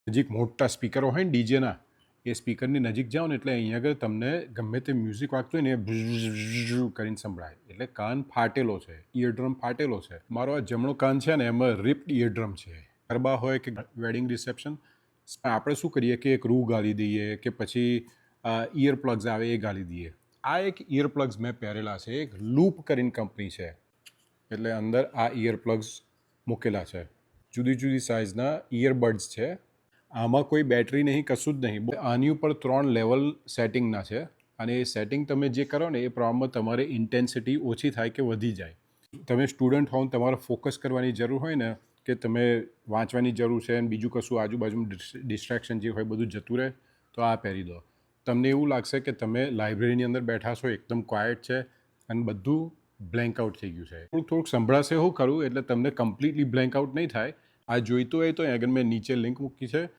નજીક મોટા સ્પીકરો હોય ને ડીજેના, એ સ્પીકરની નજીક જાઓ ને એટલે અહીંયા આગળ તમને ગમે તે મ્યુઝિક વાગતું હોય ને એ ભૂઝ કરીને સંભળાય, એટલે કાન ફાટેલો છે, ઇયરડ્રમ ફાટેલો છે. મારો આ જમણો કાન છે ને એમાં રિપ્ડ ઇયરડ્રમ છે. ગરબા હોય કે વેડિંગ રિસેપ્શન, આપણે શું કરીએ કે એક રૂ ગાળી દઈએ કે પછી ઇયર પ્લગ્સ આવે એ ગાળી દઈએ. આ એક ઇયર પ્લગ્સ મેં પહેરેલા છે, એક લૂપ કરીને કંપની છે, એટલે અંદર આ ઇયર પ્લગ્સ મૂકેલા છે. જુદી જુદી સાઇઝના ઇયરબડ્સ છે. આમાં કોઈ બેટરી નહીં, કશું જ નહીં. આની ઉપર 3 લેવલ સેટિંગના છે અને એ સેટિંગ તમે જે કરો ને એ પ્રમાણમાં તમારે ઇન્ટેન્સિટી ઓછી થાય કે વધી જાય. તમે સ્ટુડન્ટ હો, તમારે ફોકસ કરવાની જરૂર હોય ને, કે તમે વાંચવાની જરૂર છે અને બીજું કશું આજુબાજુમાં ડિસ્ટ્રેક્શન જે હોય બધું જતું રહે, તો આ પહેરી દો. તમને એવું લાગશે કે તમે લાઇબ્રેરીની અંદર બેઠા છો, એકદમ ક્વાયટ છે અને બધું બ્લેન્ક આઉટ થઈ ગયું છે. થોડુંક સંભળાશે હું કરું એટલે તમને કમ્પ્લીટલી બ્લેન્ક આઉટ નહીં થાય. આ જોઈતું હોય તો આગળ મેં નીચે લિંક મૂકી છે.